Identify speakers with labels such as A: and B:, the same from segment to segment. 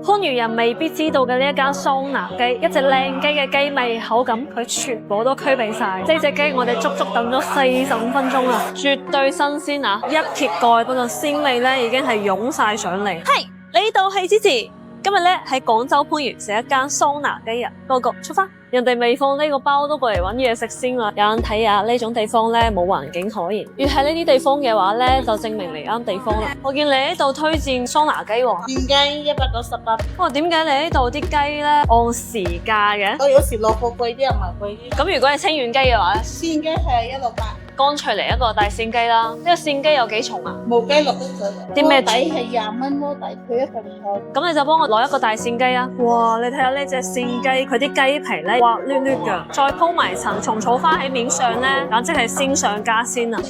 A: 番禺人未必知道嘅呢一間桑拿雞，一隻靚雞嘅雞味口感，佢全部都區備晒。呢隻雞我哋足足等咗45分鐘啦，絕對新鮮啊！一揭蓋嗰陣鮮味咧已經係湧晒上嚟。係呢度係芝芝。今日咧喺廣州番禺食一間桑拿雞啊，個個出發！人哋未放呢個包都過嚟揾嘢食先啦。有人睇下呢種地方咧冇環境可言，越係呢啲地方嘅話咧，就證明嚟啱地方啦。我見你喺度推薦桑拿雞喎，
B: 鮮雞198。
A: 哇，點解你呢度啲雞咧按時價嘅？
B: 我有時落貨貴啲，又賣貴啲。
A: 咁如果係清遠雞嘅話咧，
B: 鮮雞係168。
A: 乾脆嚟一個大扇雞啦。呢個扇雞有幾重啊？
B: 冇雞落得水。
A: 啲咩
B: 鍋底係20蚊，鍋底配一份菜。
A: 咁你就幫我攞一個大扇雞啊！哇，你睇下呢隻扇雞，佢啲雞皮咧滑捋捋㗎，再鋪埋層蟲草花喺面上咧，簡直係鮮上加鮮啊！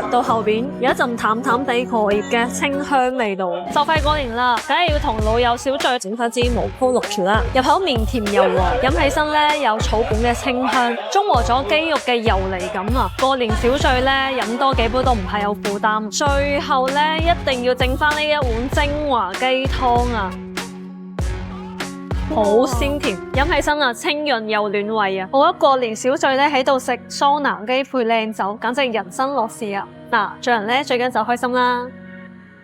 A: 到後邊有一陣淡淡地荷葉嘅清香味道，就快過年啦，梗係要同老友小聚整翻支毛鋪綠條啦。入口綿甜柔和，飲起身咧有草本嘅清香，中和咗雞肉嘅油膩感啊！過年小聚咧飲多幾杯都唔係有負擔。最後咧一定要整翻呢一碗精華雞湯啊！好鮮甜，飲起身啊清潤又暖胃啊！我覺得過年小聚咧喺度食桑拿雞配靚酒，簡直人生樂事啊！嗱，做人咧最緊就開心啦。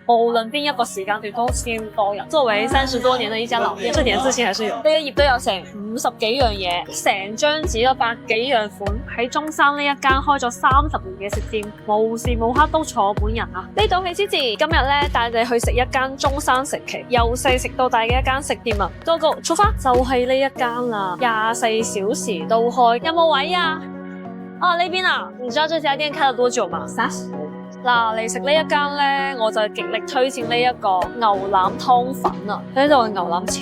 A: 無論邊一個時間段都超多人。作為30多年嘅一家老店，這點自信還是有。呢一頁都有成50幾樣嘢，成張紙有100幾樣款。喺中山呢一間開咗30年嘅食店，無時無刻都坐滿人啊！呢度係芝芝，今日咧帶你去食一間中山食期，由細食到大嘅一間食店啊！Go go，出發就係呢一間啦，24小時都開，有冇位啊？啊呢邊啊，你知道這家店開了多久嗎？30。嗱，嚟食呢一間咧，我就極力推薦呢一個牛腩湯粉啊！呢度嘅牛腩超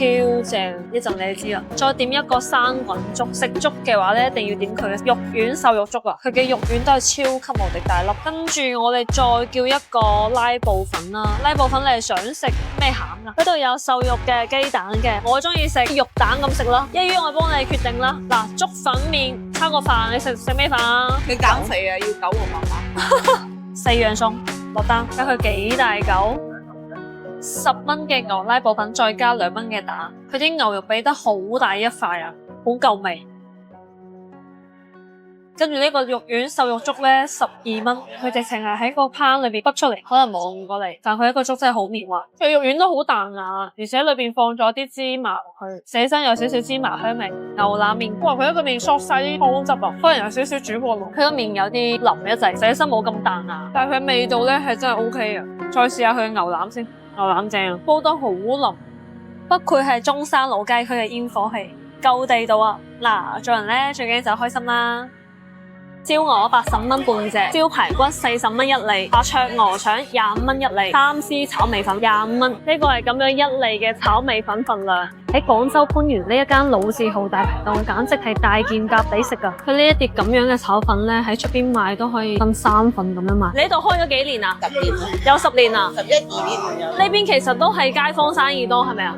A: 正，一陣你就知啦。再點一個生滾粥，食粥嘅話咧，一定要點佢嘅肉丸瘦肉粥啊！佢嘅肉丸都係超級無敵大粒。跟住我哋再叫一個拉布粉啦，拉布粉你係想食咩餡啊？呢度有瘦肉嘅、雞蛋嘅，我中意食肉蛋咁食啦。一於我幫你決定啦。嗱，粥粉麵叉個飯，你食咩飯啊？
B: 你減肥啊，要9個媽媽。
A: 4樣餸落單，睇佢幾大嚿，10蚊嘅牛拉布粉，再加2蚊嘅蛋，佢啲牛肉俾得好大一塊啊，好夠味。跟住呢個肉丸瘦肉粥咧12蚊，佢直情係喺個烹裏邊畢出嚟，可能冇咁過嚟，但佢一個粥真係好綿滑，佢肉丸都好彈牙，而且裏邊放咗啲芝麻落去，寫身有少少芝麻香味。牛腩麵，哇佢一個麵嗦晒啲湯汁啊，可能有少少煮過濃，佢個麵有啲腍一滯，寫身冇咁彈牙，但係佢味道咧係真係 OK 啊。再試下佢嘅牛腩先，牛腩正啊，煲得好腍，不愧係中山老街區嘅煙火氣，夠地道啊！嗱，做人咧最緊就開心啦。燒鵝80蚊半隻，燒排骨40蚊一粒，白灼鵝腸25蚊一粒，三絲炒米粉25蚊。呢個係咁樣一粒嘅炒米粉份量。喺廣州番禺呢一間老字號大排檔，簡直係大件夾抵食啊！佢呢一碟咁樣嘅炒粉咧，喺出邊賣都可以分3份咁樣賣。你呢度開咗幾年啊
B: 10年啦，
A: 有10年啊
B: 11、12年有。
A: 呢邊其實都係街坊生意多，係咪啊？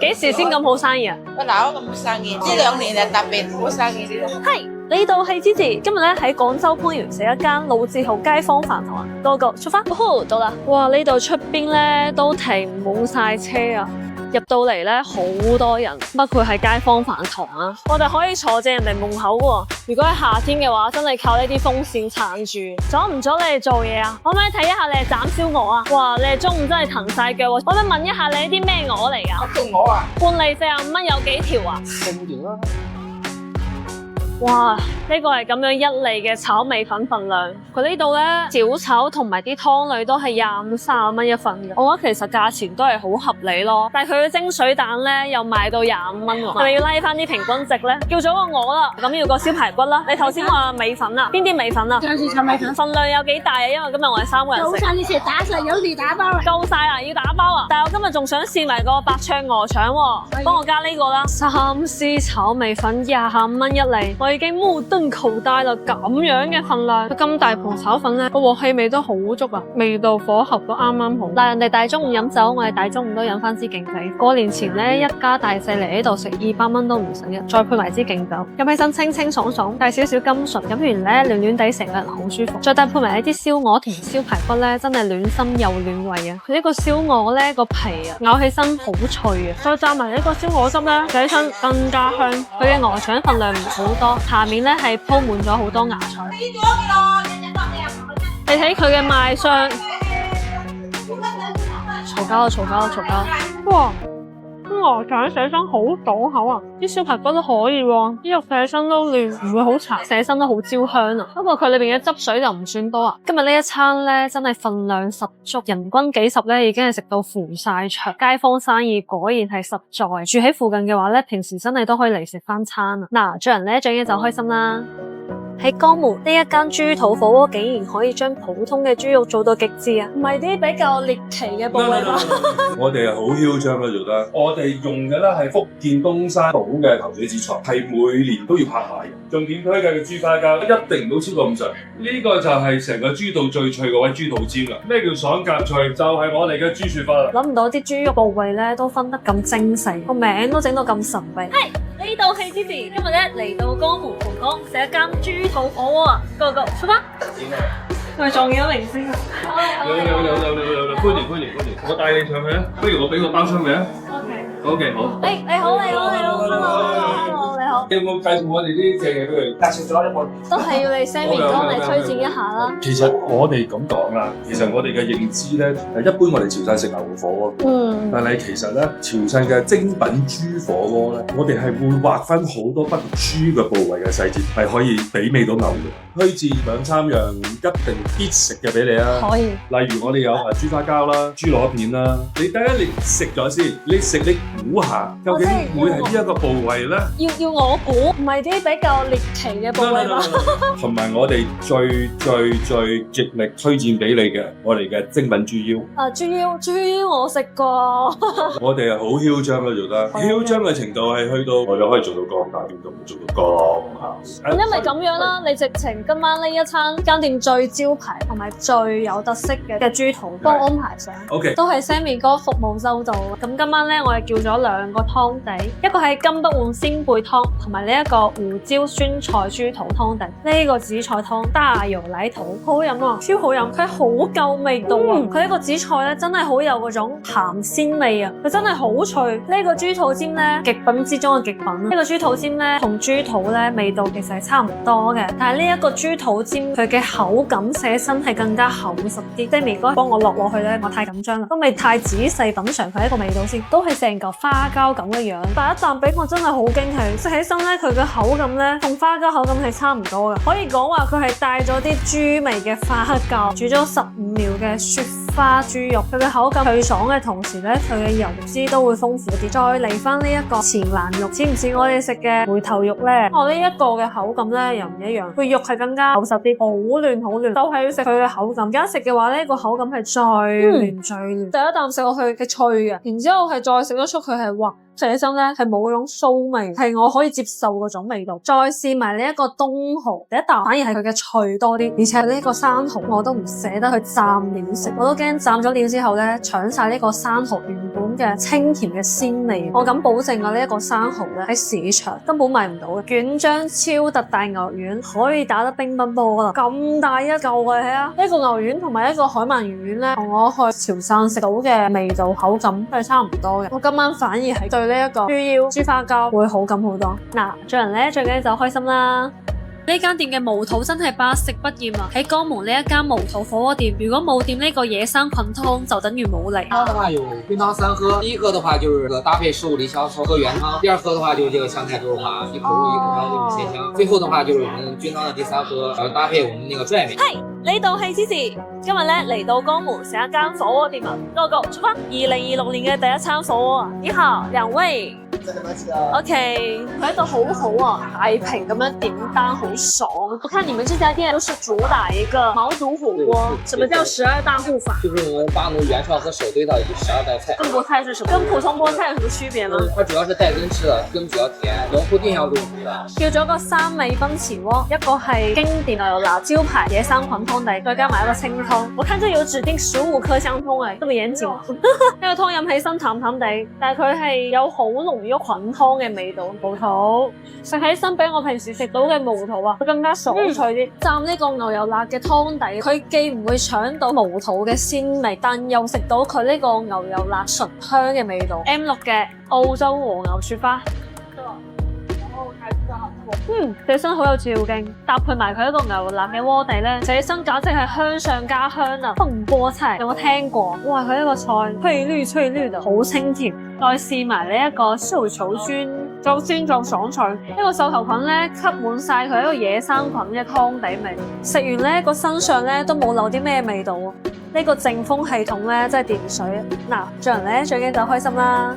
A: 幾時先咁好生意啊？
B: 我嗱咁生意，呢2年就特別好生意啲咯。
A: 係。呢度係芝芝，今日咧喺廣州番禺食一間老字號街坊飯堂啊，Go go出發，到啦！哇，呢度出邊咧都停滿晒車啊，入到嚟咧好多人，不愧係街坊飯堂啊！我哋可以坐正人哋門口喎。如果係夏天嘅話，真係靠呢啲風扇撐住，阻唔阻你哋做嘢啊？可唔可以睇一下你哋斬燒鵝啊？哇，你哋中午真係騰晒腳喎！可唔可以問一下你啲咩鵝嚟㗎？
B: 黑中鵝啊，
A: 半粒45蚊有幾條啊
B: 4條啦。
A: 哇！呢個係咁樣一粒嘅炒米粉份量，佢呢度咧小炒同埋啲湯類都係25、30蚊一份嘅，我覺得其實價錢都係好合理咯。但係佢嘅蒸水蛋咧又賣到25蚊喎，係咪要拉翻啲平均值咧？叫咗個鵝啦，咁要個燒排骨啦。你頭先話米粉啊，邊啲米粉啊？
C: 就是炒米粉，
A: 份量有幾大啊？因為今日我哋3個人食。
C: 夠晒你食打晒，有你打包啊！
A: 夠晒啦，要打包啊！但係我今日仲想試埋個白灼鵝腸喎，幫我加呢個啦。3絲炒米粉25蚊一粒，我我已經目瞪口呆啦！咁樣嘅份量，咁大盤炒粉咧，個鑊氣味都好足啊，味道火候都啱啱好。嗱，人哋大中午飲酒，我哋大中午都飲翻支勁仔。過年前咧，一家大細嚟呢度食200蚊都唔使啊，再配埋支勁酒，飲起身清清爽爽，帶少少甘醇，飲完咧暖暖地，成個人好舒服。再搭配埋一啲燒鵝同燒排骨咧，真係暖心又暖胃啊！佢呢個燒鵝咧個皮啊，咬起身好脆啊，再蘸埋呢個燒鵝汁咧，食起身更加香。佢嘅鵝腸份量唔好多，下面咧係鋪滿咗好多芽菜。你睇佢嘅賣相，嘈交啊嘈交啊嘈交！哇！啲鵝腸寫身好倒口啊，啲燒排骨都可以喎，啲肉寫身都嫩，唔會好柴，寫身都好焦香啊。不過佢裏邊嘅汁水就唔算多啊。今日呢一餐咧真係份量十足，人均幾十咧已經係食到扶晒牆，街坊生意果然係實在。住喺附近嘅話咧，平時真係都可以嚟食翻餐啊。嗱，做人咧最緊要就開心啦。喺江門呢一間豬肚火鍋竟然可以將普通嘅豬肉做到極致啊！唔係啲比較獵奇嘅部位嗎？
D: 我哋係好囂張啦做得，我哋用嘅咧係福建東山島嘅頭嘴紫菜，係每年都要拍賣嘅。重點推介嘅豬花膠一定唔好超過50。呢個就係成個豬肚最脆嗰位豬肚尖啦。咩叫爽夾脆？就係我哋嘅豬雪花啦。
A: 諗唔到啲豬肉部位咧都分得咁精細，個名都整到咁神秘。係呢度係 Cici，今日咧嚟到江門蒲崗食一間豬肚火鍋啊！Go go，出發！係咪撞見咗明星啊？
D: 你好，歡迎！我帶你上去啊！不如我俾個包廂你啊 ？OK， 好。
A: 你好，hello，你好。
D: 你有冇介紹我哋啲正嘢俾佢？介紹咗一個。
A: 都係要你 Sammy 哥嚟推薦一下啦。
D: 其實我哋咁講啦，其實我哋嘅認知咧，一般我哋潮汕食牛火鍋，但係其實咧潮汕嘅精品豬火鍋咧，我哋係會劃分好多不同豬嘅部位嘅細節，係可以媲美到牛嘅。推薦2、3樣一定必食嘅俾你啊！
A: 可以。
D: 例如我哋有豬花膠啦、豬螺片啦，你第一你食咗先，你估下究竟會係邊一個部位咧？
A: 要我估，唔係啲比較獵奇嘅部位嗎？
D: 同埋我哋最極力推薦俾你嘅，我哋嘅精品豬腰。
A: 啊，豬腰我食過。
D: 我哋係好囂張啦，做得囂張嘅程度係去到我哋可以做到咁大邊度，做到咁下。
A: 因為咁樣啦，你直情今晚呢一餐間店最招牌同埋最有特色嘅豬肚都安排上。
D: OK，
A: 都係 Sammy 哥服務周到。咁今晚咧，我哋叫咗2個湯底，一個係金不換鮮貝湯，同埋呢一個胡椒酸菜豬肚湯底。呢個紫菜湯大油奶肚，好好飲啊，超好飲，佢好夠味道啊！佢呢個紫菜咧真係好有嗰種鹹鮮味啊，佢真係好脆。呢個豬肚尖咧，極品之中嘅極品。呢個豬肚尖咧同豬肚咧味道其實係差唔多嘅，但係呢一個豬肚尖佢嘅口感寫身係更加厚實啲。Sammy哥幫我落去咧，我太緊張啦，都未太仔細品嚐佢一個味道先，都係成嚿花膠咁嘅樣。第一啖俾我真係好驚喜，食起身咧佢嘅口感咧同花膠口感係差唔多嘅，可以講話佢係帶咗啲豬味嘅花膠，煮咗15秒嘅雪花豬肉，佢嘅口感脆爽嘅同時咧，佢嘅油脂都會豐富啲。再嚟翻呢一個前欄肉，似唔似我哋食嘅回頭肉咧？我呢一個嘅口感咧又唔一樣，佢肉係更加厚實啲，好嫩好嫩，就係要食佢嘅口感。而家食嘅話咧，個口感係最嫩最嫩。第一啖食落去嘅脆嘅，然之後係再食得出佢係滑。食起身咧係冇嗰種騷味，係我可以接受嗰種味道。再試埋呢一個東蠔，第一啖反而係佢嘅脆多啲，而且呢個生蠔我都唔捨得去蘸料食，我都驚蘸咗料之後咧搶晒呢個生蠔原本嘅清甜嘅鮮味。我敢保證啊，呢一個生蠔咧喺市場根本買唔到嘅。卷張超特大牛丸可以打得乒乓波啦，咁大一嚿嘅係啊！呢個牛丸同埋一個海鰻魚丸咧，同我去潮汕食到嘅味道口感都係差唔多嘅。我今晚反而係對呢一個豬腰、豬花膠會好感好多。嗱，做人咧最緊要就開心啦。呢間店嘅毛肚真係百食不厭啊！喺江門呢一間毛肚火鍋店，如果冇點呢個野生菌湯，就等於冇嚟。
E: 湯的話有菌湯3喝，第一喝的話就是搭配15梨銷喝原湯，第二喝的話就是這個香菜豬肉扒，一口入一口湯那種鮮香，最後的話就是我們菌湯的第3喝，搭配我們那個拽麵。
A: 係呢度係 Cici，今日咧嚟到江門食一間火鍋店啊，Go Go 出發！2026年嘅第一餐火鍋啊！你好，2位。OK，佢一個好好啊，大瓶咁樣點單，好爽。我看你們這家店都是主打一個毛肚火鍋，什麼叫12大戶法？
E: 就是我們巴奴原創和手堆的12道菜。
A: 跟菠菜是什麼？跟普通菠菜有什麼區別嗎？
E: 它主要是帶根吃的，根比較甜，農夫定向入口的。
A: 叫咗個三味奔馳鍋，一個係經典牛油辣招牌野生菌湯底，再加埋一個清湯。我看這有指定15顆香蔥誒，這麼嚴謹。呢個湯飲起身淡淡地，但係佢係有好濃郁菌湯嘅味道。毛肚食起身比我平時食到嘅毛肚啊，會更加爽脆啲。蘸呢個牛油辣嘅湯底，佢既唔會搶到毛肚嘅鮮味，但又食到佢呢個牛油辣醇香嘅味道。M6嘅澳洲和牛雪花。食起身好有嚼勁，搭配埋佢一個牛油辣嘅鍋底咧，食起身簡直係香上加香啊！風菠菜有冇聽過？哇，佢呢個菜翠綠翠綠的，好清甜。再試埋呢一個壽球菌，就鮮就爽脆。呢個壽球菌咧，吸滿晒佢一個野生菌嘅湯底味，食完咧個身上咧都冇留啲咩味道。呢個淨風系統咧真係掂水。嗱，做人咧最緊就開心啦！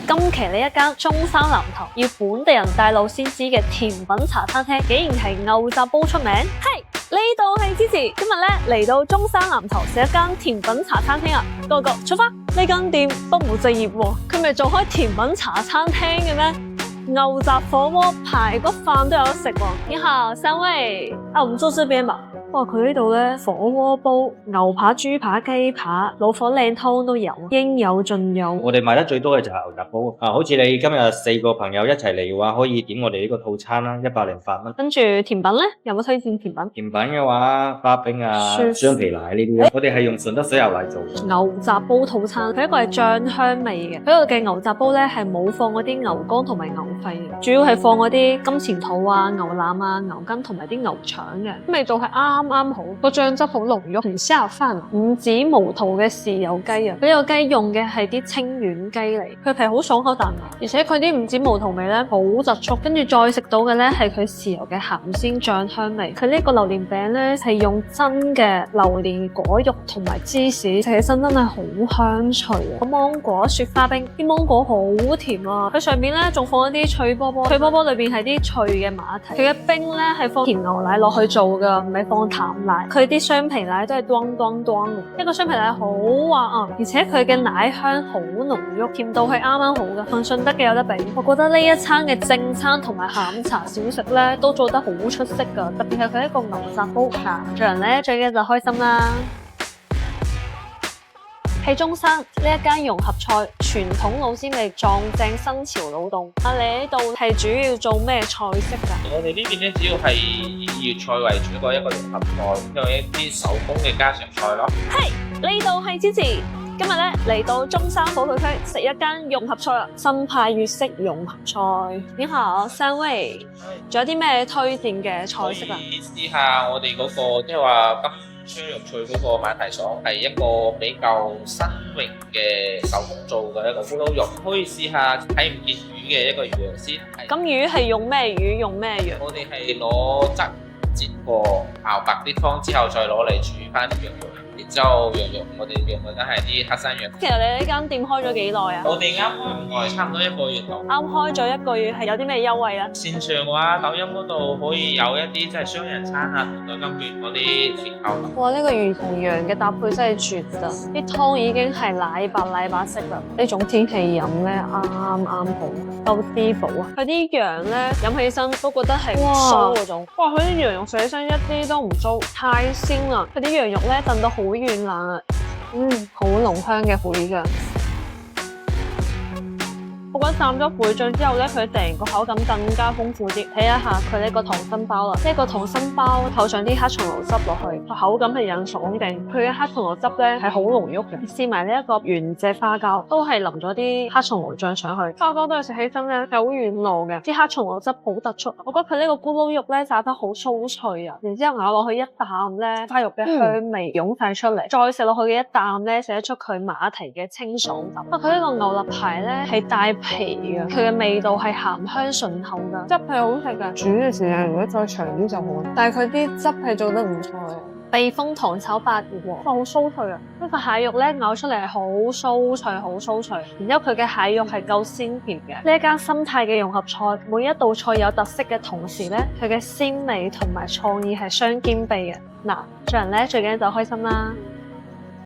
A: 今期呢一間中山南頭要本地人帶路先知嘅甜品茶餐廳，竟然係牛雜煲出名。係呢度係芝芝，今日咧嚟到中山南頭食一間甜品茶餐廳啊！個個出發！呢間店不務正業喎，佢咪做開甜品茶餐廳嘅咩？牛雜火鍋、排骨飯都有得食喎。你好，三位，我們坐這邊吧。哇！佢呢度咧火鍋煲、牛扒、豬扒、雞扒、老火靚湯都有，應有盡有。
F: 我哋賣得最多嘅就係牛雜煲啊！好似你今日4個朋友一齊嚟嘅話，可以點我哋呢個套餐啦，108蚊。
A: 跟住甜品咧，有冇推薦甜品？
F: 甜品嘅話，花冰啊、雙皮奶呢啲，我哋係用順德水牛奶做嘅。
A: 牛雜煲套餐，佢一個係醬香味嘅，佢個嘅牛雜煲咧係冇放嗰啲牛肝同埋牛肺嘅，主要係放嗰啲金錢肚啊、牛腩啊、牛筋同埋啲牛腸嘅，味道係啱啱好，個醬汁好濃郁，唔下飯。五指毛肚嘅豉油雞啊，呢個雞用嘅係啲清遠雞嚟，佢皮好爽口彈牙，而且佢啲五指毛肚味咧好突出，跟住再食到嘅咧係佢豉油嘅鹹鮮醬香味。佢呢個榴蓮餅咧係用真嘅榴蓮果肉同埋芝士，食起身真係好香脆啊！芒果雪花冰，啲芒果好甜啊，佢上面咧仲放一啲脆波波，脆波波裏邊係啲脆嘅馬蹄，佢嘅冰咧係放甜牛奶落去做噶，唔係放淡奶。佢啲雙皮奶都係當當當嘅，一個雙皮奶好滑啊，而且佢嘅奶香好濃郁，甜度係啱啱好嘅，同順德嘅有得比。我覺得呢一餐嘅正餐同埋下午茶小食咧都做得好出色噶，特別係佢一個牛雜煲茶，做人咧最緊就開心啦。喺中山呢一間融合菜傳統老鮮味撞正新潮腦洞。你呢度係主要做咩菜式㗎？
G: 我哋呢邊咧主要係以粵菜為主嘅一個融合菜，因為一啲手工嘅家常菜咯。
A: 係呢度係芝芝，今日咧嚟到中山火腿區食一間融合菜啊，新派粵式融合菜。你好，三位，仲有啲咩推薦嘅菜式啊？
G: 可以試下我哋嗰個即係話金雙肉脆嗰個馬蹄爽，係一個比較新穎嘅手工做嘅一個咕嚕肉，可以試下睇唔見魚嘅一個魚肉先。
A: 咁魚係用咩魚？用咩藥？
G: 我哋係攞汁煎過，熬白啲湯之後再攞嚟煮翻啲羊肉。然之後羊肉我哋用嘅都係啲黑山羊。
A: 其實你呢間店開咗幾耐啊？
G: 我哋啱開唔耐，差唔多1個月度。
A: 啱開咗1個月，係有啲咩優惠啊？
G: 線上嘅話，抖音嗰度可以有一啲即係雙人餐啊、代金券嗰啲折扣。
A: 哇！呢個魚同羊嘅搭配真係絕啊！啲湯已經係奶白色啦，呢種天氣飲咧啱好，夠滋補啊！佢啲羊咧飲起身都覺得係酥嗰種。哇！佢啲羊肉食起身一啲都唔酥，太鮮啦！佢啲羊肉咧燉到好軟爛啊，好濃香嘅腐乳醬。我覺得蘸咗腐乳醬之後咧，佢成個口感更加豐富啲。睇一下佢呢個溏心包啦，呢個溏心包扣上啲黑松露汁落去，個口感係硬爽勁。佢嘅黑松露汁咧係好濃郁嘅。試埋呢一個原隻花膠，都係淋咗啲黑松露醬上去。花膠都係食起身咧係好軟糯嘅，啲黑松露汁好突出。我覺得佢呢個咕嚕肉咧炸得好酥脆啊，然之後咬落去一啖咧，花肉嘅香味湧晒出嚟，再食落去嘅一啖咧，食得出佢馬蹄嘅清爽感。佢呢個牛肋排咧係帶皮嘅，佢嘅味道係鹹香順口噶，汁係好食噶。煮嘅時間如果再長啲就好，但係佢啲汁係做得唔錯嘅。避風塘炒鮑魚喎，好酥脆啊！呢塊蟹肉咧咬出嚟係好酥脆，好酥脆。然之後佢嘅蟹肉係夠鮮甜嘅。呢一間心態嘅融合菜，每一道菜有特色嘅同時咧，佢嘅鮮味同埋創意係相兼備嘅。嗱，做人咧最緊要就開心啦〜